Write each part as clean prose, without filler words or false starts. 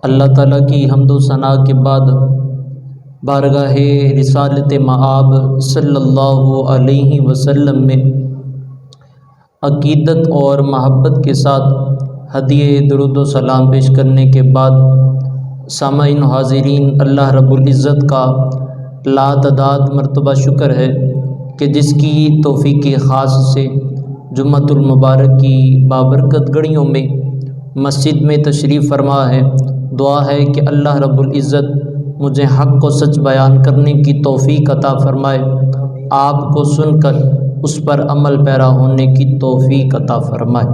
اللہ تعالیٰ کی حمد و ثنا کے بعد بارگاہ رسالت مآب صلی اللہ علیہ وسلم میں عقیدت اور محبت کے ساتھ ہدیہ درود و سلام پیش کرنے کے بعد سامعین و حاضرین، اللہ رب العزت کا لاتعداد مرتبہ شکر ہے کہ جس کی توفیق خاص سے جمعۃ المبارک کی بابرکت گھڑیوں میں مسجد میں تشریف فرما ہے۔ دعا ہے کہ اللہ رب العزت مجھے حق کو سچ بیان کرنے کی توفیق عطا فرمائے، آپ کو سن کر اس پر عمل پیرا ہونے کی توفیق عطا فرمائے۔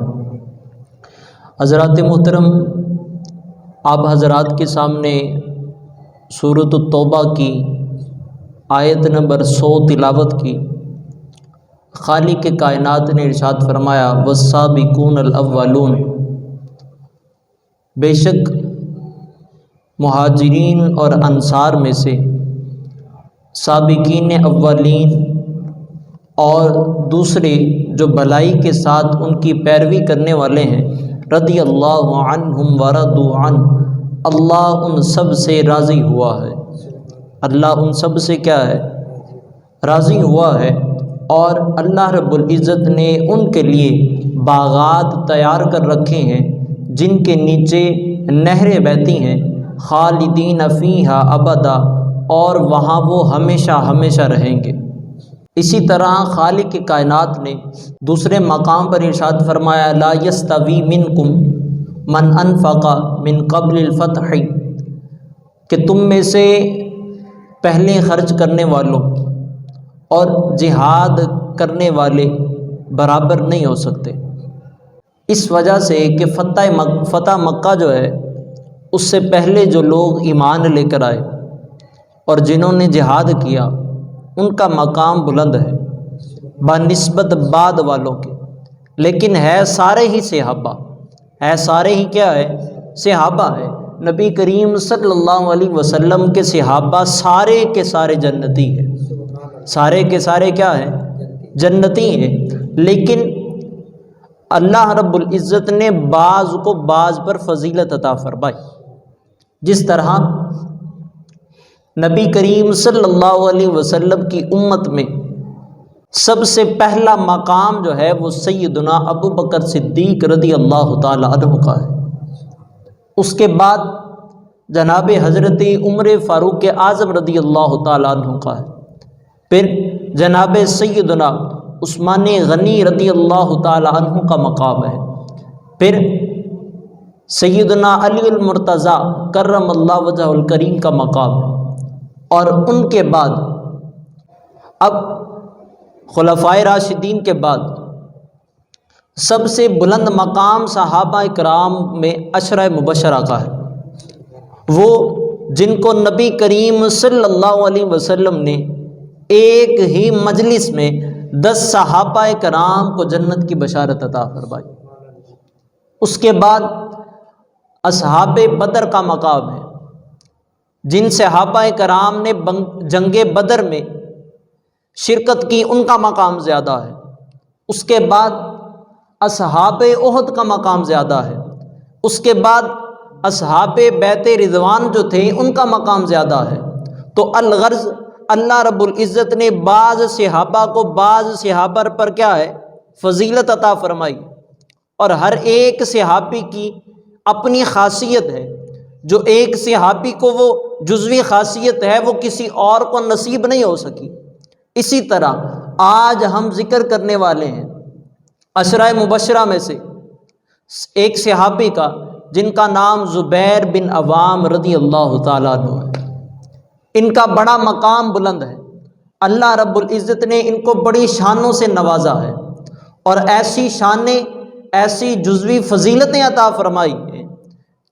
حضرات محترم، آپ حضرات کے سامنے سورۃ التوبہ کی آیت نمبر 100 تلاوت کی۔ خالق کائنات نے ارشاد فرمایا والسابقون الاولون، بے شک مہاجرین اور انصار میں سے سابقین اولین اور دوسرے جو بھلائی کے ساتھ ان کی پیروی کرنے والے ہیں، رضی اللہ عنہم ورضوا عنہ، اللہ ان سب سے راضی ہوا ہے۔ اللہ ان سب سے کیا ہے؟ راضی ہوا ہے۔ اور اللہ رب العزت نے ان کے لیے باغات تیار کر رکھے ہیں جن کے نیچے نہریں بہتی ہیں، خالدین فیہا ابدا، اور وہاں وہ ہمیشہ ہمیشہ رہیں گے۔ اسی طرح خالق کائنات نے دوسرے مقام پر ارشاد فرمایا لا یستوی منکم من انفق من قبل الفتح، کہ تم میں سے پہلے خرچ کرنے والوں اور جہاد کرنے والے برابر نہیں ہو سکتے، اس وجہ سے کہ فتح مکہ جو ہے اس سے پہلے جو لوگ ایمان لے کر آئے اور جنہوں نے جہاد کیا ان کا مقام بلند ہے بنسبت بعد والوں کے، لیکن ہے سارے ہی صحابہ، ہے سارے ہی کیا ہے؟ صحابہ ہے۔ نبی کریم صلی اللہ علیہ وسلم کے صحابہ سارے کے سارے جنتی ہیں، سارے کے سارے کیا ہیں؟ جنتی ہیں، لیکن اللہ رب العزت نے بعض کو بعض پر فضیلت عطا فرمائی۔ جس طرح نبی کریم صلی اللہ علیہ وسلم کی امت میں سب سے پہلا مقام جو ہے وہ سیدنا ابو بکر صدیق رضی اللہ تعالی عنہ کا ہے، اس کے بعد جناب حضرت عمر فاروق اعظم رضی اللہ تعالی عنہ کا ہے، پھر جناب سیدنا عثمان غنی رضی اللہ تعالی عنہ کا مقام ہے، پھر سیدنا علی المرتضی کرم اللہ وجہ الکریم کا مقام ہے، اور ان کے بعد اب خلفائے راشدین کے بعد سب سے بلند مقام صحابہ کرام میں عشرہ مبشرہ کا ہے، وہ جن کو نبی کریم صلی اللہ علیہ وسلم نے ایک ہی مجلس میں 10 صحابہ کرام کو جنت کی بشارت عطا فرمائی۔ اس کے بعد اصحاب بدر کا مقام ہے، جن صحابہ کرام نے جنگ بدر میں شرکت کی ان کا مقام زیادہ ہے۔ اس کے بعد اصحاب احد کا مقام زیادہ ہے۔ اس کے بعد اصحاب بیت رضوان جو تھے ان کا مقام زیادہ ہے۔ تو الغرض اللہ رب العزت نے بعض صحابہ کو بعض صحابہ پر کیا ہے؟ فضیلت عطا فرمائی، اور ہر ایک صحابی کی اپنی خاصیت ہے، جو ایک صحابی کو وہ جزوی خاصیت ہے وہ کسی اور کو نصیب نہیں ہو سکی۔ اسی طرح آج ہم ذکر کرنے والے ہیں عشرہ مبشرہ میں سے ایک صحابی کا جن کا نام زبیر بن عوام رضی اللہ تعالیٰ عنہ ہے۔ ان کا بڑا مقام بلند ہے، اللہ رب العزت نے ان کو بڑی شانوں سے نوازا ہے، اور ایسی شانیں، ایسی جزوی فضیلتیں عطا فرمائی ہیں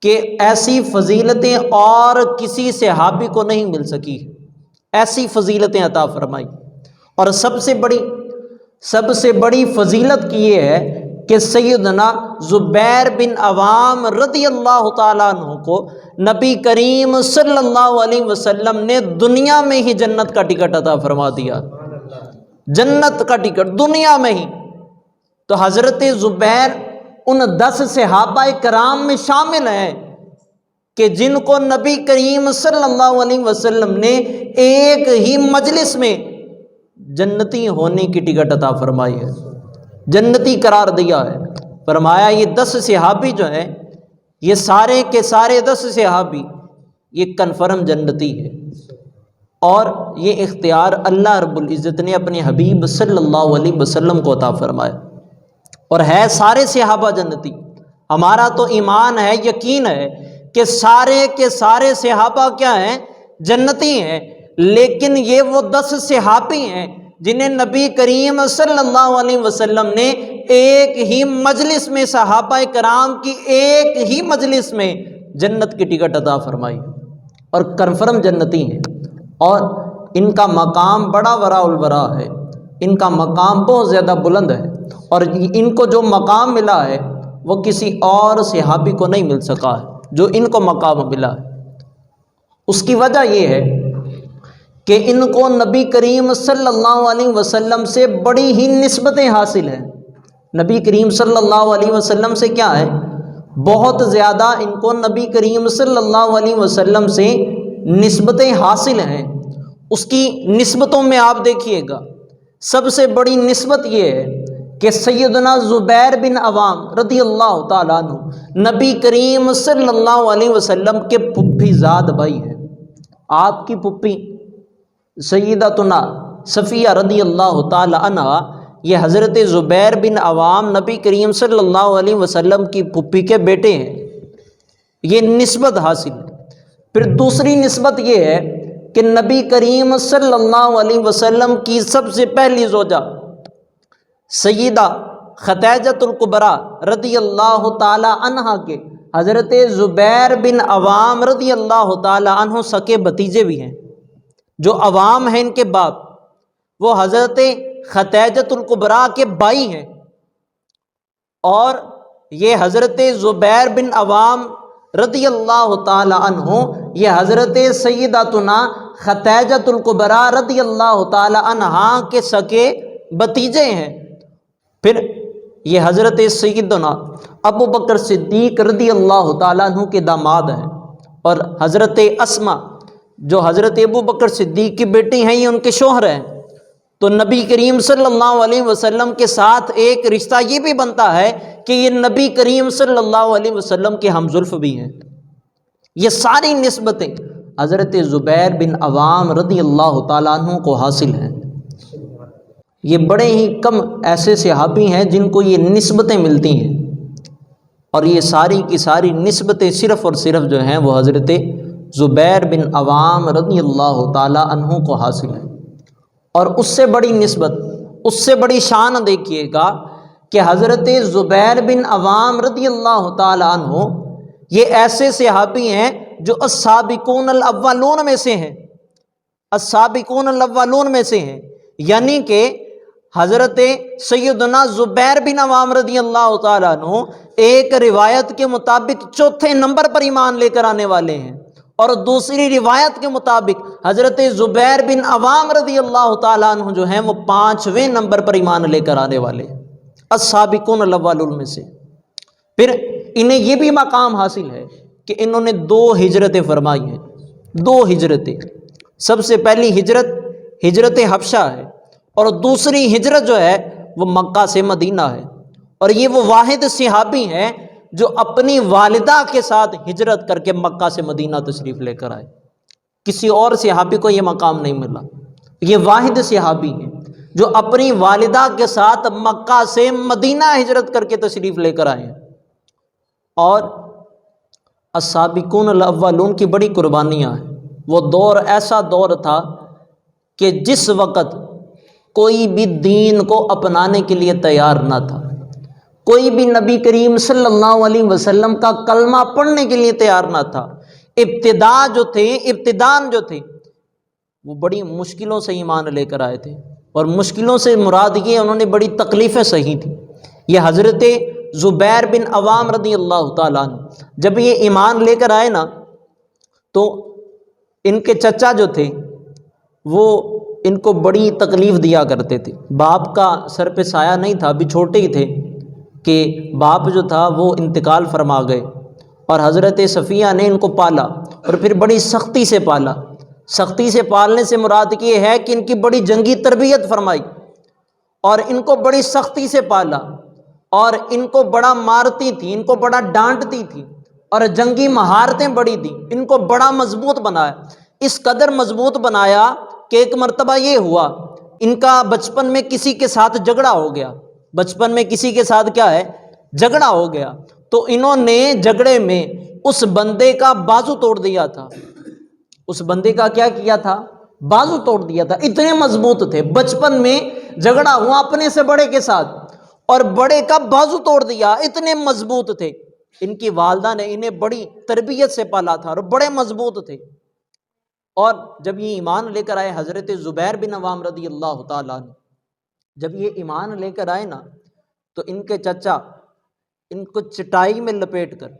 کہ ایسی فضیلتیں اور کسی صحابی کو نہیں مل سکی، ایسی فضیلتیں عطا فرمائی۔ اور سب سے بڑی فضیلت کی یہ ہے کہ سیدنا زبیر بن عوام رضی اللہ تعالیٰ عنہ کو نبی کریم صلی اللہ علیہ وسلم نے دنیا میں ہی جنت کا ٹکٹ عطا فرما دیا، جنت کا ٹکٹ دنیا میں ہی۔ تو حضرت زبیر ان 10 صحابہ کرام میں شامل ہیں کہ جن کو نبی کریم صلی اللہ علیہ وسلم نے ایک ہی مجلس میں جنتی ہونے کی ٹکٹ عطا فرمائی ہے، جنتی قرار دیا ہے۔ فرمایا یہ 10 صحابی جو ہیں، یہ سارے کے سارے 10 صحابی یہ کنفرم جنتی ہے، اور یہ اختیار اللہ رب العزت نے اپنے حبیب صلی اللہ علیہ وسلم کو عطا فرمایا، اور ہے سارے صحابہ جنتی۔ ہمارا تو ایمان ہے، یقین ہے کہ سارے کے سارے صحابہ کیا ہیں؟ جنتی ہیں، لیکن یہ وہ 10 صحابی ہیں جنہیں نبی کریم صلی اللہ علیہ وسلم نے ایک ہی مجلس میں، صحابہ کرام کی ایک ہی مجلس میں جنت کی ٹکٹ عطا فرمائی، اور کنفرم جنتی ہیں، اور ان کا مقام بڑا وراء الورا ہے، ان کا مقام بہت زیادہ بلند ہے، اور ان کو جو مقام ملا ہے وہ کسی اور صحابی کو نہیں مل سکا ہے جو ان کو مقام ملا ہے۔ اس کی وجہ یہ ہے کہ ان کو نبی کریم صلی اللہ علیہ وسلم سے بڑی ہی نسبتیں حاصل ہیں۔ نبی کریم صلی اللہ علیہ وسلم سے کیا ہے؟ بہت زیادہ ان کو نبی کریم صلی اللہ علیہ وسلم سے نسبتیں حاصل ہیں۔ اس کی نسبتوں میں آپ دیکھیے گا، سب سے بڑی نسبت یہ ہے کہ سیدنا زبیر بن عوام رضی اللہ تعالیٰ عنہ نبی کریم صلی اللہ علیہ وسلم کے پھپھی زاد بھائی ہیں۔ آپ کی پھپھی سیدتنا صفیہ رضی اللہ تعالیٰ عنہ، یہ حضرت زبیر بن عوام نبی کریم صلی اللہ علیہ وسلم کی پھپھی کے بیٹے ہیں، یہ نسبت حاصل ہے۔ پھر دوسری نسبت یہ ہے کہ نبی کریم صلی اللہ علیہ وسلم کی سب سے پہلی زوجہ سیدہ خدیجۃ الکبریٰ رضی اللہ تعالی عنہا کے حضرت زبیر بن عوام رضی اللہ تعالی عنہ سکے بھتیجے بھی ہیں، جو عوام ہیں ان کے باپ، وہ حضرت خدیجۃ الکبریٰ کے بھائی ہیں، اور یہ حضرت زبیر بن عوام رضی اللہ تعالی عنہ یہ حضرت سیدتنا خدیجۃ الکبریٰ رضی اللہ تعالی عنہا کے سکے بھتیجے ہیں۔ پھر یہ حضرت سیدنا ابو بکر صدیق رضی اللہ تعالیٰ عنہ کے داماد ہیں، اور حضرت اسما جو حضرت ابو بکر صدیق کی بیٹی ہیں یہ ان کے شوہر ہیں۔ تو نبی کریم صلی اللہ علیہ وسلم کے ساتھ ایک رشتہ یہ بھی بنتا ہے کہ یہ نبی کریم صلی اللہ علیہ وسلم کے ہمزلف بھی ہیں۔ یہ ساری نسبتیں حضرت زبیر بن عوام رضی اللہ تعالیٰ عنہ کو حاصل ہیں۔ یہ بڑے ہی کم ایسے صحابی ہیں جن کو یہ نسبتیں ملتی ہیں، اور یہ ساری کی ساری نسبتیں صرف اور صرف جو ہیں وہ حضرت زبیر بن عوام رضی اللہ تعالیٰ عنہ کو حاصل ہیں۔ اور اس سے بڑی نسبت، اس سے بڑی شان دیکھیے گا کہ حضرت زبیر بن عوام رضی اللہ تعالیٰ عنہ یہ ایسے صحابی ہیں جو السابقون الاولون میں سے ہیں، السابقون الاولون میں سے ہیں، یعنی کہ حضرت سیدنا زبیر بن عوام رضی اللہ تعالیٰ عنہ ایک روایت کے مطابق 4تھے نمبر پر ایمان لے کر آنے والے ہیں، اور دوسری روایت کے مطابق حضرت زبیر بن عوام رضی اللہ تعالیٰ عنہ جو ہیں وہ 5ویں نمبر پر ایمان لے کر آنے والے ہیں، السابقون الاولون میں سے۔ پھر انہیں یہ بھی مقام حاصل ہے کہ انہوں نے 2 ہجرتیں فرمائی ہیں، 2 ہجرتیں۔ سب سے پہلی ہجرت ہجرت حبشہ ہے، اور دوسری ہجرت جو ہے وہ مکہ سے مدینہ ہے، اور یہ وہ واحد صحابی ہیں جو اپنی والدہ کے ساتھ ہجرت کر کے مکہ سے مدینہ تشریف لے کر آئے۔ کسی اور صحابی کو یہ مقام نہیں ملا، یہ واحد صحابی ہیں جو اپنی والدہ کے ساتھ مکہ سے مدینہ ہجرت کر کے تشریف لے کر آئے ہیں۔ اور السابقون الاولون کی بڑی قربانیاں ہیں۔ وہ دور ایسا دور تھا کہ جس وقت کوئی بھی دین کو اپنانے کے لیے تیار نہ تھا، کوئی بھی نبی کریم صلی اللہ علیہ وسلم کا کلمہ پڑھنے کے لیے تیار نہ تھا۔ ابتدان جو تھے وہ بڑی مشکلوں سے ایمان لے کر آئے تھے، اور مشکلوں سے مراد یہ انہوں نے بڑی تکلیفیں سہی تھیں۔ یہ حضرت زبیر بن عوام رضی اللہ تعالیٰ عنہ جب یہ ایمان لے کر آئے نا، تو ان کے چچا جو تھے وہ ان کو بڑی تکلیف دیا کرتے تھے۔ باپ کا سر پہ سایہ نہیں تھا، ابھی چھوٹے ہی تھے کہ باپ جو تھا وہ انتقال فرما گئے، اور حضرت صفیہ نے ان کو پالا اور پھر بڑی سختی سے پالا۔ سختی سے پالنے سے مراد یہ ہے کہ ان کی بڑی جنگی تربیت فرمائی اور ان کو بڑی سختی سے پالا، اور ان کو بڑا مارتی تھی، ان کو بڑا ڈانٹتی تھی، اور جنگی مہارتیں بڑی دیں، ان کو بڑا مضبوط بنایا۔ اس قدر مضبوط بنایا کہ ایک مرتبہ یہ ہوا، ان کا بچپن میں کسی کے ساتھ جھگڑا ہو گیا۔ بچپن میں کسی کے ساتھ کیا ہے؟ جھگڑا ہو گیا۔ تو انہوں نے جھگڑے میں اس بندے کا بازو توڑ دیا تھا۔ اس بندے کا کیا کیا تھا؟ بازو توڑ دیا تھا۔ اتنے مضبوط تھے، بچپن میں جھگڑا ہوا اپنے سے بڑے کے ساتھ اور بڑے کا بازو توڑ دیا، اتنے مضبوط تھے۔ ان کی والدہ نے انہیں بڑی تربیت سے پالا تھا اور بڑے مضبوط تھے۔ اور جب یہ ایمان لے کر آئے حضرت زبیر بن عوام رضی اللہ تعالیٰ عنہ، جب یہ ایمان لے کر آئے نا، تو ان کے چچا ان کو چٹائی میں لپیٹ کر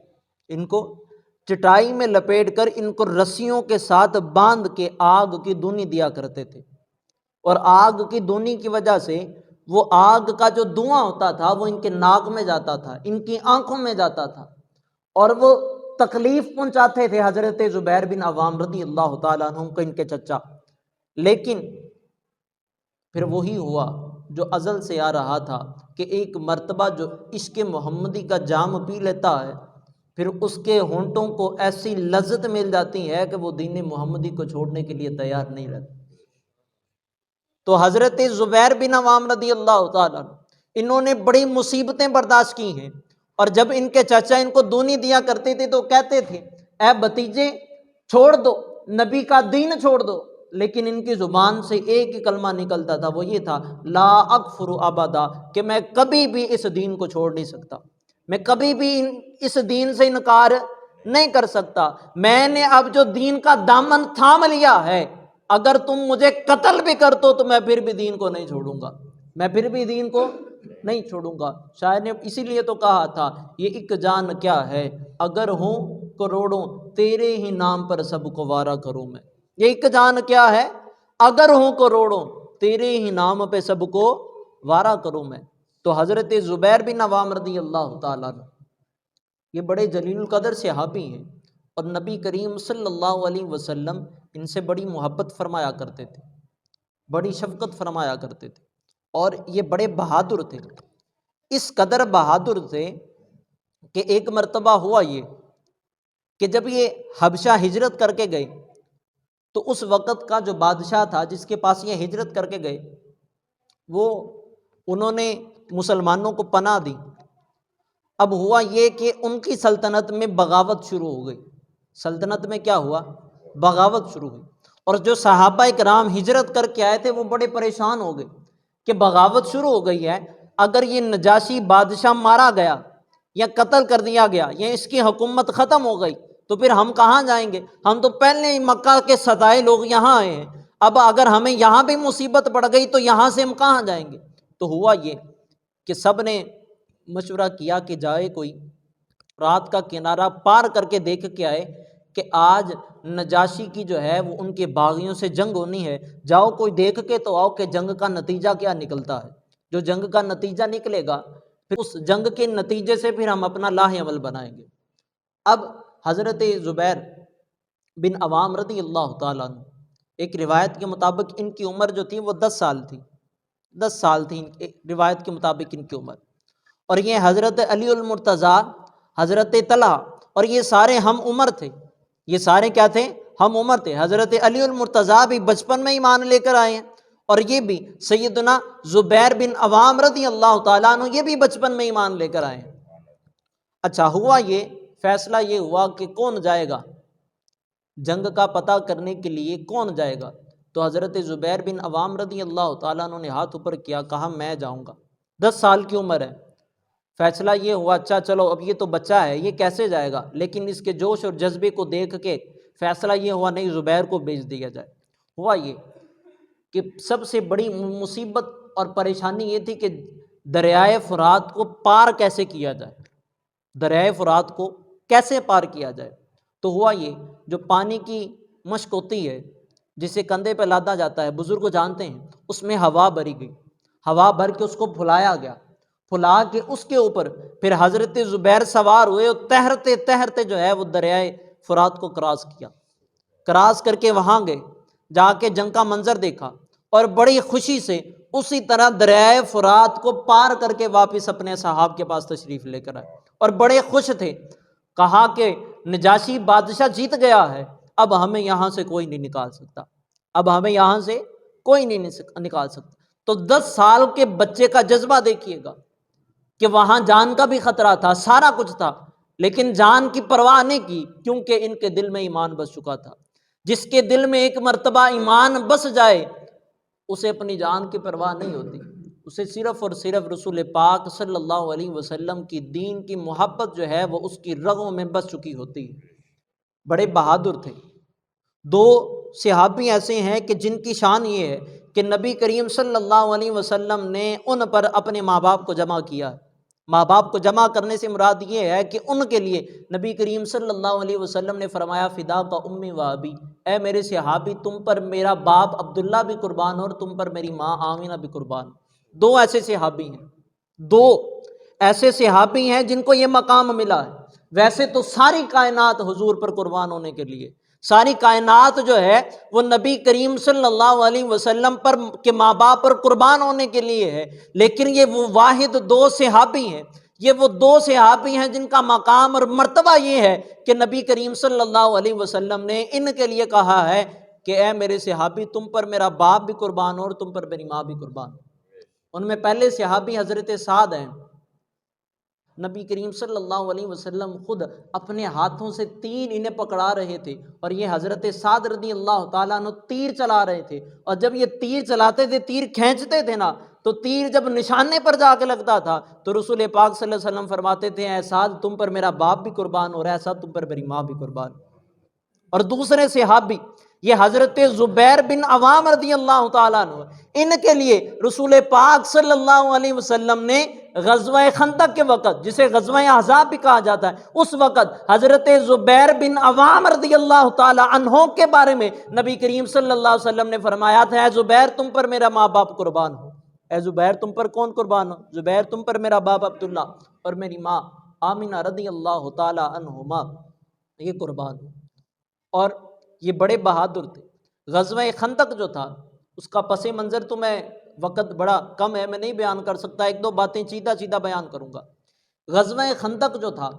ان کو رسیوں کے ساتھ باندھ کے آگ کی دونی دیا کرتے تھے، اور آگ کی دونی کی وجہ سے وہ آگ کا جو دھواں ہوتا تھا وہ ان کے ناک میں جاتا تھا، ان کی آنکھوں میں جاتا تھا، اور وہ تکلیف پہنچاتے تھے حضرت زبیر بن عوام رضی اللہ تعالیٰ عنہ کو ان کے چچا۔ لیکن پھر وہی ہوا جو ازل سے آ رہا تھا کہ ایک مرتبہ جو عشق محمدی کا جام پی لیتا ہے، پھر اس کے ہونٹوں کو ایسی لذت مل جاتی ہے کہ وہ دین محمدی کو چھوڑنے کے لیے تیار نہیں رہتا۔ تو حضرت زبیر بن عوام رضی اللہ تعالیٰ انہوں نے بڑی مصیبتیں برداشت کی ہیں، اور جب ان کے چچا ان کو دونی دیا کرتے تھے تو کہتے تھے اے بھتیجے چھوڑ دو، نبی کا دین چھوڑ دو، لیکن ان کی زبان سے ایک ہی کلمہ نکلتا تھا، وہ یہ تھا لا اکفر ابدا، کہ میں کبھی بھی اس دین کو چھوڑ نہیں سکتا، میں کبھی بھی اس دین سے انکار نہیں کر سکتا، میں نے اب جو دین کا دامن تھام لیا ہے، اگر تم مجھے قتل بھی کر دو تو میں پھر بھی دین کو نہیں چھوڑوں گا، میں پھر بھی دین کو نہیں چھوڑوں گا۔ شاعر نے اسی لیے تو کہا تھا یہ ایک جان کیا ہے اگر ہوں کروڑوں تیرے ہی نام پر سب کو وارا کروں میں، یہ ایک جان کیا ہے اگر ہوں کروڑوں تیرے ہی نام پہ سب کو وارا کروں میں۔ تو حضرت زبیر بن عوام رضی اللہ تعالیٰ عنہ یہ بڑے جلیل القدر صحابی ہیں، اور نبی کریم صلی اللہ علیہ وسلم ان سے بڑی محبت فرمایا کرتے تھے، بڑی شفقت فرمایا کرتے تھے، اور یہ بڑے بہادر تھے۔ اس قدر بہادر تھے کہ ایک مرتبہ ہوا یہ کہ جب یہ حبشہ ہجرت کر کے گئے تو اس وقت کا جو بادشاہ تھا جس کے پاس یہ ہجرت کر کے گئے، انہوں نے مسلمانوں کو پناہ دی۔ اب ہوا یہ کہ ان کی سلطنت میں بغاوت شروع ہو گئی، سلطنت میں کیا ہوا؟ بغاوت شروع ہوئی، اور جو صحابہ کرام ہجرت کر کے آئے تھے وہ بڑے پریشان ہو گئے کہ بغاوت شروع ہو گئی ہے، اگر یہ نجاشی بادشاہ مارا گیا یا قتل کر دیا گیا یا اس کی حکومت ختم ہو گئی تو پھر ہم کہاں جائیں گے؟ ہم تو پہلے ہی مکہ کے ستائے لوگ یہاں آئے ہیں، اب اگر ہمیں یہاں بھی مصیبت پڑ گئی تو یہاں سے ہم کہاں جائیں گے؟ تو ہوا یہ کہ سب نے مشورہ کیا کہ جائے کوئی رات کا کنارہ پار کر کے دیکھ کے آئے کہ آج نجاشی کی جو ہے وہ ان کے باغیوں سے جنگ ہونی ہے، جاؤ کوئی دیکھ کے تو آؤ کہ جنگ کا نتیجہ کیا نکلتا ہے، جو جنگ کا نتیجہ نکلے گا پھر اس جنگ کے نتیجے سے پھر ہم اپنا لاہ عمل بنائیں گے۔ اب حضرت زبیر بن عوام رضی اللہ تعالیٰ عنہ ایک روایت کے مطابق ان کی عمر جو تھی وہ 10 سال تھی، 10 سال تھی روایت کے مطابق ان کی عمر، اور یہ حضرت علی المرتضیٰ، حضرت طلحہ اور یہ سارے ہم عمر تھے، یہ سارے کیا تھے؟ ہم عمر تھے۔ حضرت علی المرتضیٰ بھی بچپن میں ایمان لے کر آئے ہیں، اور یہ بھی سیدنا زبیر بن عوام رضی اللہ تعالیٰ عنہ یہ بھی بچپن میں ایمان لے کر آئے ہیں۔ اچھا ہوا یہ فیصلہ یہ ہوا کہ کون جائے گا جنگ کا پتہ کرنے کے لیے، کون جائے گا؟ تو حضرت زبیر بن عوام رضی اللہ تعالیٰ عنہ نے ہاتھ اوپر کیا، کہا میں جاؤں گا، 10 سال کی عمر ہے۔ فیصلہ یہ ہوا اچھا چلو اب یہ تو بچہ ہے یہ کیسے جائے گا، لیکن اس کے جوش اور جذبے کو دیکھ کے فیصلہ یہ ہوا نہیں زبیر کو بھیج دیا جائے۔ ہوا یہ کہ سب سے بڑی مصیبت اور پریشانی یہ تھی کہ دریائے فرات کو پار کیسے کیا جائے، دریائے فرات کو کیسے پار کیا جائے۔ تو ہوا یہ جو پانی کی مشک ہوتی ہے جسے کندھے پہ لادا جاتا ہے، بزرگ جانتے ہیں، اس میں ہوا بھری گئی، ہوا بھر کے اس کو پھلایا گیا، پھلا کے اس کے اوپر پھر حضرت زبیر سوار ہوئے اور تہرتے تہرتے جو ہے وہ دریائے فرات کو کراس کیا، کراس کر کے وہاں گئے، جا کے جنگ کا منظر دیکھا اور بڑی خوشی سے اسی طرح دریائے فرات کو پار کر کے واپس اپنے صحاب کے پاس تشریف لے کر آئے اور بڑے خوش تھے۔ کہا کہ نجاشی بادشاہ جیت گیا ہے، اب ہمیں یہاں سے کوئی نہیں نکال سکتا، اب ہمیں یہاں سے کوئی نہیں نکال سکتا۔ تو 10 سال کے بچے کا جذبہ دیکھیے گا کہ وہاں جان کا بھی خطرہ تھا، سارا کچھ تھا، لیکن جان کی پرواہ نہیں کی، کیونکہ ان کے دل میں ایمان بس چکا تھا۔ جس کے دل میں ایک مرتبہ ایمان بس جائے اسے اپنی جان کی پرواہ نہیں ہوتی، اسے صرف اور صرف رسول پاک صلی اللہ علیہ وسلم کی دین کی محبت جو ہے وہ اس کی رگوں میں بس چکی ہوتی ہے۔ بڑے بہادر تھے۔ 2 صحابی ایسے ہیں کہ جن کی شان یہ ہے کہ نبی کریم صلی اللہ علیہ وسلم نے ان پر اپنے ماں باپ کو جمع کیا۔ ماں باپ کو جمع کرنے سے مراد یہ ہے کہ ان کے لیے نبی کریم صلی اللہ علیہ وسلم نے فرمایا فدا کا امی و ابی، اے میرے صحابی تم پر میرا باپ عبداللہ بھی قربان اور تم پر میری ماں آمینہ بھی قربان۔ 2 ایسے صحابی ہیں، 2 ایسے صحابی ہیں جن کو یہ مقام ملا ہے۔ ویسے تو ساری کائنات حضور پر قربان ہونے کے لیے، ساری کائنات جو ہے وہ نبی کریم صلی اللہ علیہ وسلم پر کے ماں باپ پر قربان ہونے کے لیے ہے، لیکن یہ وہ واحد 2 صحابی ہیں، یہ وہ 2 صحابی ہیں جن کا مقام اور مرتبہ یہ ہے کہ نبی کریم صلی اللہ علیہ وسلم نے ان کے لیے کہا ہے کہ اے میرے صحابی تم پر میرا باپ بھی قربان اور تم پر میری ماں بھی قربان۔ ان میں پہلے صحابی حضرت سعد ہیں۔ نبی کریم صلی اللہ علیہ وسلم خود اپنے ہاتھوں سے تیر انہیں پکڑا رہے تھے اور یہ حضرت سعد رضی اللہ تعالیٰ عنہ تیر چلا رہے تھے، اور جب یہ تیر چلاتے تھے، تیر کھینچتے تھے نا، تو تیر جب نشانے پر جا کے لگتا تھا تو رسول پاک صلی اللہ علیہ وسلم فرماتے تھے اے سعد تم پر میرا باپ بھی قربان اور ایسا تم پر میری ماں بھی قربان۔ اور دوسرے صحابی یہ حضرت زبیر بن عوام رضی اللہ تعالیٰ عنہ، ان کے لیے رسول پاک صلی اللہ علیہ وسلم نے غزوہ خندق کے وقت، جسے غزوہ احزاب بھی کہا جاتا ہے، اس وقت حضرت زبیر بن عوام رضی اللہ تعالیٰ عنہ کے بارے میں نبی کریم صلی اللہ علیہ وسلم نے فرمایا تھا اے زبیر تم پر میرا ماں باپ قربان ہو۔ اے زبیر تم پر کون قربان ہو؟ زبیر تم پر میرا باپ عبداللہ اور میری ماں آمینہ رضی اللہ تعالیٰ عنہما یہ قربان ہو۔ اور یہ بڑے بہادر تھے۔ غزوہ خندق جو تھا اس کا پس منظر تو میں وقت بڑا کم ہے، میں نہیں بیان کر سکتا، 1-2 باتیں سیدھا بیان کروں گا۔ غزوہ خندق جو تھا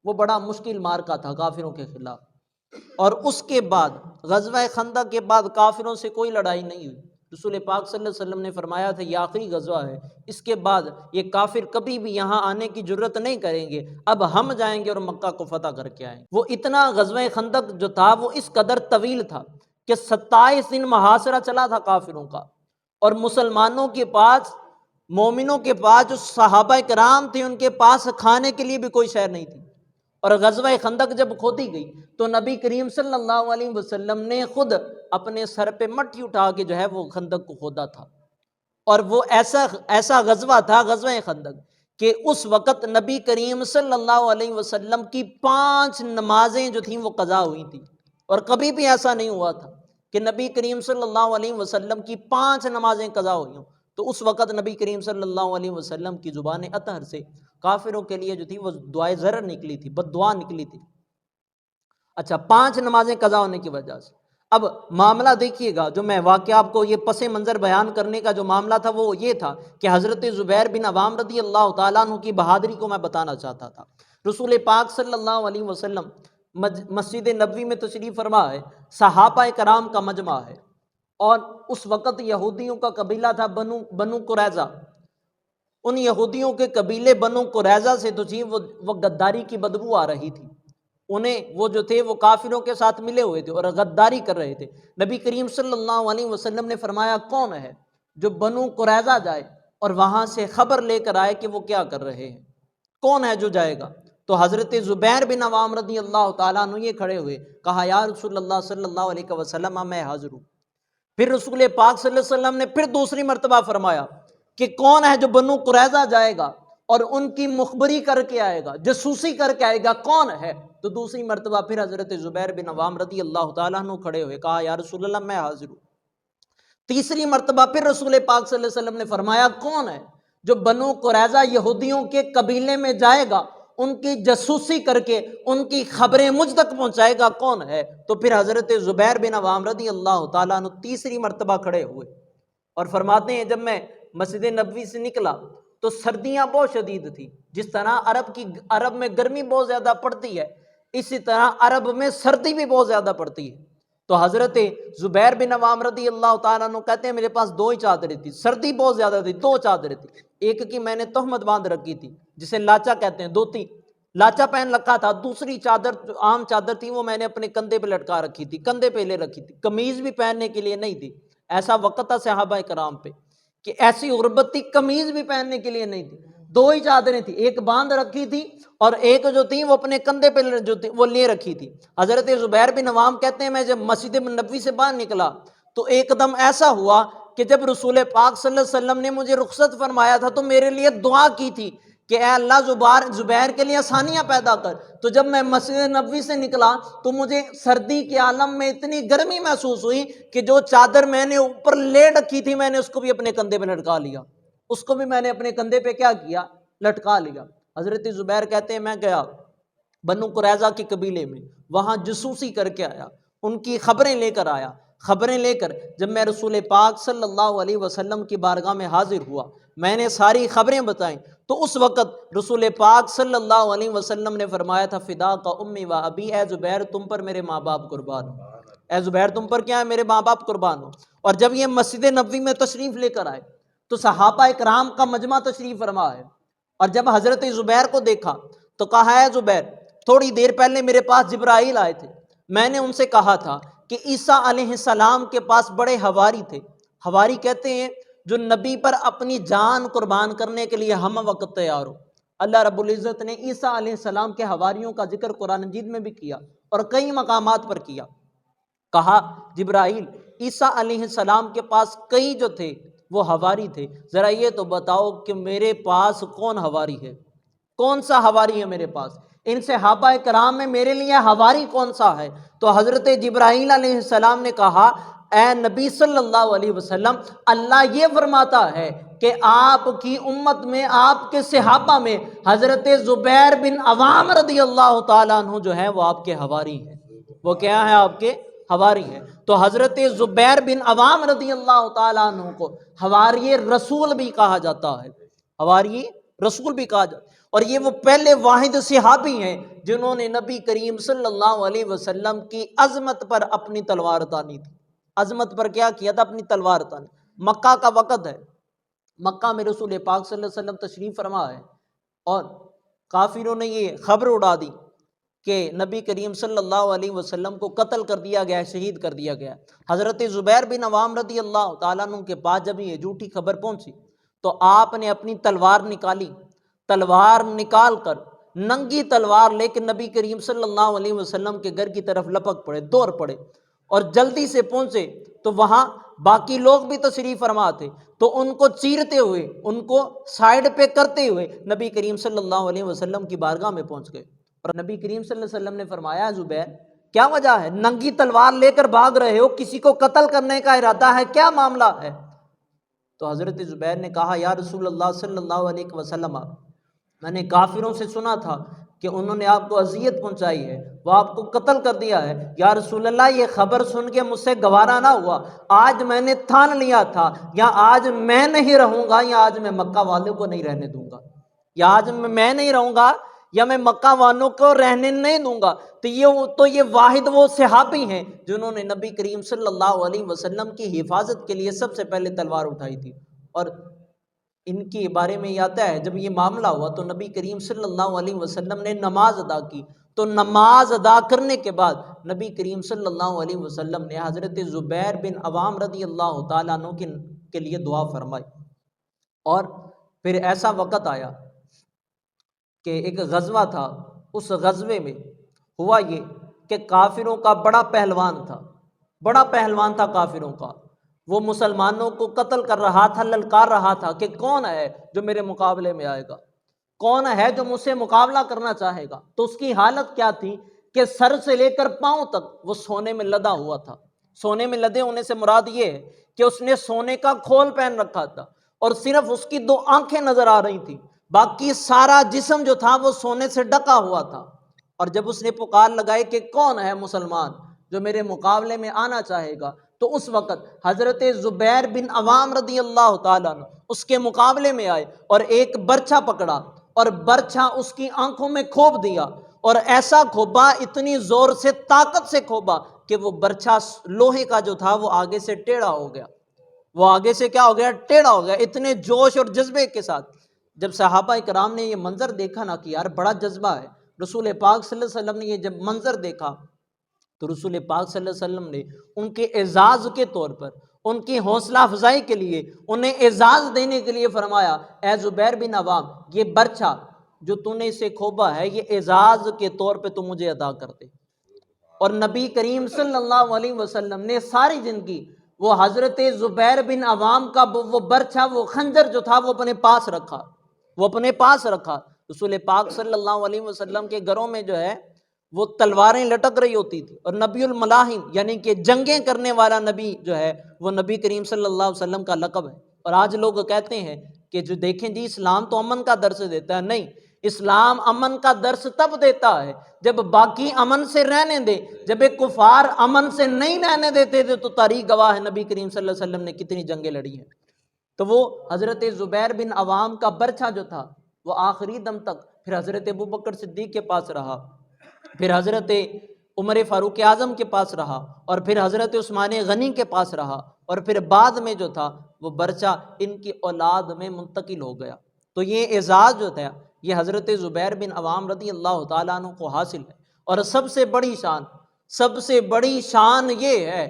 وہ بڑا مشکل معرکہ تھا کافروں کے خلاف، اور اس کے بعد غزوہ خندق کے بعد کافروں سے کوئی لڑائی نہیں ہوئی۔ رسول پاک صلی اللہ علیہ وسلم نے فرمایا تھا یہ آخری غزوہ ہے، اس کے بعد یہ کافر کبھی بھی یہاں آنے کی جرت نہیں کریں گے، اب ہم جائیں گے اور مکہ کو فتح کر کے آئیں گے۔ وہ اتنا غزوہ خندق جو تھا وہ اس قدر طویل تھا کہ 27 دن محاصرہ چلا تھا کافروں کا، اور مسلمانوں کے پاس، مومنوں کے پاس، جو صحابہ کرام تھے ان کے پاس کھانے کے لیے بھی کوئی شے نہیں تھی۔ اور غزوہ خندق جب کھودی گئی تو نبی کریم صلی اللہ علیہ وسلم نے خود اپنے سر پہ مٹی اٹھا کے جو ہے وہ خندق کو کھودا تھا، اور وہ ایسا غزوہ تھا غزوہ خندق کہ اس وقت نبی کریم صلی اللہ علیہ وسلم کی 5 نمازیں جو تھیں وہ قضا ہوئی تھیں، اور کبھی بھی ایسا نہیں ہوا تھا کہ نبی کریم صلی اللہ علیہ وسلم کی 5 نمازیں قضا ہوئی ہوں۔ تو اس وقت نبی کریم صلی اللہ علیہ وسلم کی زبان اطہر سے کافروں کے لیے جو تھی وہ دعائے ضرر نکلی تھی، بد دعا نکلی تھی۔ اچھا، 5 نمازیں قضا ہونے کی وجہ سے اب معاملہ دیکھیے گا، جو میں واقعہ آپ کو یہ پس منظر بیان کرنے کا جو معاملہ تھا وہ یہ تھا کہ حضرت زبیر بن عوام رضی اللہ تعالیٰ عنہ کی بہادری کو میں بتانا چاہتا تھا۔ رسول پاک صلی اللہ علیہ وسلم مسجد نبوی میں تشریف فرما ہے، صحابہ کرام کا مجمع ہے، اور اس وقت یہودیوں کا قبیلہ تھا بنو قریظہ۔ ان یہودیوں کے قبیلے بنو قریظہ سے تو تھی وہ غداری کی بدبو آ رہی تھی، انہیں وہ جو تھے وہ کافروں کے ساتھ ملے ہوئے تھے اور غداری کر رہے تھے۔ نبی کریم صلی اللہ علیہ وسلم نے فرمایا کون ہے جو بنو قریظہ جائے اور وہاں سے خبر لے کر آئے کہ وہ کیا کر رہے ہیں، کون ہے جو جائے گا؟ تو حضرت زبیر بن عوام رضی اللہ تعالیٰ عنہ یہ کھڑے ہوئے، کہا یا رسول اللہ صلی اللہ علیہ وسلم میں حاضر ہوں۔ پھر رسول پاک صلی اللہ علیہ وسلم نے پھر دوسری مرتبہ فرمایا کہ کون ہے جو بنو قریظہ جائے گا اور ان کی مخبری کر کے آئے گا، جاسوسی کر کے آئے گا، کون ہے؟ تو دوسری مرتبہ پھر حضرت زبیر بن عوام رضی اللہ تعالیٰ عنہ کھڑے ہوئے، کہا یا رسول اللہ میں حاضر ہوں۔ تیسری مرتبہ پھر رسول پاک صلی اللہ علیہ وسلم نے فرمایا کون ہے؟ جو بنو قریظہ یہودیوں کے قبیلے میں جائے گا، ان کی جاسوسی کر کے ان کی خبریں مجھ تک پہنچائے گا، کون ہے؟ تو پھر حضرت زبیر بن عوام رضی اللہ تعالیٰ عنہ تیسری مرتبہ کھڑے ہوئے اور فرماتے ہیں جب میں مسجد نبوی سے نکلا تو سردیاں بہت شدید تھی، جس طرح عرب میں گرمی بہت زیادہ پڑتی ہے، اسی طرح عرب میں سردی بھی بہت زیادہ پڑتی ہے۔ تو حضرت زبیر بن عوام رضی اللہ تعالیٰ عنہ کہتے ہیں میرے پاس 2 ہی چادریں تھی، سردی بہت زیادہ تھی، 2 چادریں تھی، ایک کی میں نے تہمت باندھ رکھی تھی جسے لاچا کہتے ہیں، 2 تھی لاچا پہن رکھا تھا، دوسری چادر جو عام چادر تھی وہ میں نے اپنے کندھے پہ لٹکا رکھی تھی، کندھے پہ لے رکھی تھی، قمیض بھی پہننے کے لیے نہیں تھی۔ ایسا وقت تھا صحابہ کرام پہ کہ ایسی غربت تھی، قمیض بھی پہننے کے لیے نہیں تھی، 2 ہی چادریں تھی، ایک باندھ رکھی تھی اور ایک جو تھی وہ اپنے کندھے پہ جو تھی وہ لے رکھی تھی۔ حضرت زبیر بن عوام کہتے ہیں میں جب مسجد نبوی سے باہر نکلا تو ایک دم ایسا ہوا کہ جب رسول پاک صلی اللہ علیہ وسلم نے مجھے رخصت فرمایا تھا تو میرے لیے دعا کی تھی کہ اے اللہ زبیر کے لیے آسانیاں پیدا کر۔ تو جب میں مسجد نبوی سے نکلا تو مجھے سردی کے عالم میں اتنی گرمی محسوس ہوئی کہ جو چادر میں نے اوپر لے رکھی تھی میں نے اس کو بھی اپنے کندھے پہ لٹکا لیا، اس کو بھی میں نے اپنے کندھے پہ کیا کیا؟ لٹکا لیا۔ حضرت زبیر کہتے ہیں میں گیا بنو قریظہ کے قبیلے میں، وہاں جاسوسی کر کے آیا، ان کی خبریں لے کر آیا، خبریں لے کر جب میں رسول پاک صلی اللہ علیہ وسلم کی بارگاہ میں حاضر ہوا، میں نے ساری خبریں بتائیں تو اس وقت رسول پاک صلی اللہ علیہ وسلم نے فرمایا تھا فدا کا امی و ابی، اے زبیر تم پر میرے ماں باپ قربان ہو، اے زبیر تم پر کیا ہے؟ میرے ماں باپ قربان ہو۔ اور جب یہ مسجد نبوی میں تشریف لے کر آئے تو صحابہ اکرام کا مجمع تشریف فرما ہے، اور جب حضرت زبیر کو دیکھا تو کہا ہے زبیر تھوڑی دیر پہلے میرے پاس جبرائیل آئے تھے، میں نے ان سے کہا تھا کہ عیسیٰ علیہ السلام کے پاس بڑے حواری تھے، حواری کہتے ہیں جو نبی پر اپنی جان قربان کرنے کے لیے ہم وقت تیار ہو۔ اللہ رب العزت نے عیسیٰ علیہ السلام کے حواریوں کا ذکر قرآن مجید میں بھی کیا اور کئی مقامات پر کیا۔ کہا جبرائیل عیسیٰ علیہ السلام کے پاس کئی جو تھے وہ حواری تھے، ذرا یہ تو بتاؤ کہ میرے پاس کون حواری ہے، کون سا حواری ہے میرے پاس، ان صحابہ کرام میں میرے لیے حواری کون سا ہے؟ تو حضرت جبرائیل علیہ السلام نے کہا اے نبی صلی اللہ علیہ وسلم اللہ یہ فرماتا ہے کہ آپ کی امت میں آپ کے صحابہ میں حضرت زبیر بن عوام رضی اللہ تعالیٰ عنہ جو ہے وہ آپ کے حواری ہیں، وہ کیا ہے؟ آپ کے حواری ہے۔ تو حضرت زبیر بن عوام رضی اللہ تعالیٰ عنہ کو حواری رسول بھی کہا جاتا ہے، حواری رسول بھی کہا جاتا ہے، اور یہ وہ پہلے واحد صحابی ہیں جنہوں نے نبی کریم صلی اللہ علیہ وسلم کی عظمت پر اپنی تلوار تانی تھی، عظمت پر کیا کیا تھا؟ اپنی تلوار تانی۔ مکہ کا وقت ہے، مکہ میں رسول پاک صلی اللہ علیہ وسلم تشریف فرما ہے اور کافروں نے یہ خبر اڑا دی کہ نبی کریم صلی اللہ علیہ وسلم کو قتل کر دیا گیا ہے، شہید کر دیا گیا ہے۔ حضرت زبیر بن عوام رضی اللہ تعالیٰ عنہ کے پاس جب یہ جھوٹی خبر پہنچی تو آپ نے اپنی تلوار نکالی، تلوار نکال کر ننگی تلوار لے کے نبی کریم صلی اللہ علیہ وسلم کے گھر کی طرف لپک پڑے، دوڑ پڑے اور جلدی سے پہنچے تو وہاں باقی لوگ بھی تشریف فرما تھے، تو ان کو چیرتے ہوئے، ان کو سائیڈ پہ کرتے ہوئے نبی کریم صلی اللہ علیہ وسلم کی بارگاہ میں پہنچ گئے، اور نبی کریم صلی اللہ علیہ وسلم نے فرمایا زبیر کیا وجہ ہے؟ ننگی تلوار لے کر بھاگ رہے ہو، کسی کو قتل کرنے کا ارادہ ہے، کیا معاملہ ہے؟ تو حضرت زبیر نے کہا یا رسول اللہ صلی اللہ علیہ وسلم میں نے کافروں سے سنا تھا کہ انہوں نے آپ کو اذیت پہنچائی ہے، وہ آپ کو قتل کر دیا ہے، یا رسول اللہ یہ خبر سن کے مجھ سے گوارا نہ ہوا، آج میں نے ٹھان لیا تھا یا آج میں نہیں رہوں گا یا آج میں مکہ والوں کو نہیں رہنے دوں گا، یا آج میں نہیں رہوں گا یا میں مکہ والوں کو رہنے نہیں دوں گا۔ تو یہ واحد وہ صحابی ہیں جنہوں نے نبی کریم صلی اللہ علیہ وسلم کی حفاظت کے لیے سب سے پہلے تلوار اٹھائی تھی، اور ان کے بارے میں یہ آتا ہے جب یہ معاملہ ہوا تو نبی کریم صلی اللہ علیہ وسلم نے نماز ادا کی، تو نماز ادا کرنے کے بعد نبی کریم صلی اللہ علیہ وسلم نے حضرت زبیر بن عوام رضی اللہ تعالیٰ عنہ کے لیے دعا فرمائی۔ اور پھر ایسا وقت آیا کہ ایک غزوہ تھا، اس غزوے میں ہوا یہ کہ کافروں کا بڑا پہلوان تھا کافروں کا، وہ مسلمانوں کو قتل کر رہا تھا، للکار رہا تھا کہ کون ہے جو میرے مقابلے میں آئے گا، کون ہے جو مجھ سے مقابلہ کرنا چاہے گا۔ تو اس کی حالت کیا تھی کہ سر سے لے کر پاؤں تک وہ سونے میں لدا ہوا تھا۔ سونے میں لدے ہونے سے مراد یہ ہے کہ اس نے سونے کا کھول پہن رکھا تھا اور صرف اس کی 2 آنکھیں نظر آ رہی تھیں، باقی سارا جسم جو تھا وہ سونے سے ڈکا ہوا تھا۔ اور جب اس نے پکار لگائی کہ کون ہے مسلمان جو میرے مقابلے میں آنا چاہے گا، تو اس وقت حضرت زبیر بن عوام رضی اللہ تعالیٰ عنہ اس کے مقابلے میں آئے اور ایک برچھا پکڑا اور برچھا اس کی آنکھوں میں کھوب دیا، اور ایسا کھوبا، اتنی زور سے، طاقت سے کھوبا کہ وہ برچھا لوہے کا جو تھا وہ آگے سے ٹیڑھا ہو گیا، وہ آگے سے کیا ہو گیا؟ ٹیڑھا ہو گیا۔ اتنے جوش اور جذبے کے ساتھ جب صحابہ کرام نے یہ منظر دیکھا نا کہ یار بڑا جذبہ ہے، رسول پاک صلی اللہ علیہ وسلم نے یہ جب منظر دیکھا تو رسول پاک صلی اللہ علیہ وسلم نے ان کے اعزاز کے طور پر، ان کی حوصلہ افزائی کے لیے، انہیں اعزاز دینے کے لیے فرمایا، اے زبیر بن عوام، یہ برچھا جو تو نے اسے کھوبا ہے یہ اعزاز کے طور پہ تو مجھے عطا کر دے۔ اور نبی کریم صلی اللہ علیہ وسلم نے ساری زندگی وہ حضرت زبیر بن عوام کا وہ برچھا، وہ خنجر جو تھا وہ اپنے پاس رکھا، وہ اپنے پاس رکھا۔ رسول پاک صلی اللہ علیہ وسلم کے گھروں میں جو ہے وہ تلواریں لٹک رہی ہوتی تھی، اور نبی الملاحم یعنی کہ جنگیں کرنے والا نبی جو ہے وہ نبی کریم صلی اللہ علیہ وسلم کا لقب ہے۔ اور آج لوگ کہتے ہیں کہ جو دیکھیں جی اسلام تو امن کا درس دیتا ہے، نہیں، اسلام امن کا درس تب دیتا ہے جب باقی امن سے رہنے دے۔ جب ایک کفار امن سے نہیں رہنے دیتے تھے تو تاریخ گواہ ہے نبی کریم صلی اللہ علیہ وسلم نے کتنی جنگیں لڑی ہیں۔ تو وہ حضرت زبیر بن عوام کا برچھا جو تھا وہ آخری دم تک پھر حضرت ابوبکر صدیق کے پاس رہا، پھر حضرت عمر فاروق اعظم کے پاس رہا، اور پھر حضرت عثمان غنی کے پاس رہا، اور پھر بعد میں جو تھا وہ برچہ ان کی اولاد میں منتقل ہو گیا۔ تو یہ اعزاز جو تھا یہ حضرت زبیر بن عوام رضی اللہ تعالیٰ عنہ کو حاصل ہے۔ اور سب سے بڑی شان یہ ہے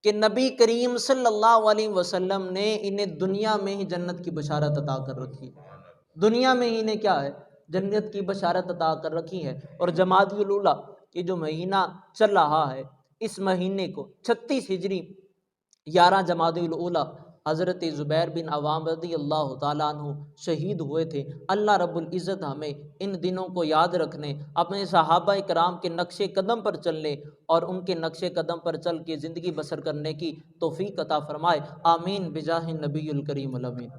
کہ نبی کریم صلی اللہ علیہ وسلم نے انہیں دنیا میں ہی جنت کی بشارت عطا کر رکھی ہے، دنیا میں ہی انہیں کیا ہے؟ جنت کی بشارت عطا کر رکھی ہے۔ اور جمادی الاولیٰ یہ جو مہینہ چل رہا ہے، اس مہینے کو 36 ہجری 11 جمادی الاولیٰ حضرت زبیر بن عوام رضی اللہ تعالیٰ عنہ شہید ہوئے تھے۔ اللہ رب العزت ہمیں ان دنوں کو یاد رکھنے، اپنے صحابہ کرام کے نقش قدم پر چلنے اور ان کے نقش قدم پر چل کے زندگی بسر کرنے کی توفیق عطا فرمائے۔ آمین بجاہ نبی الکریم الامین۔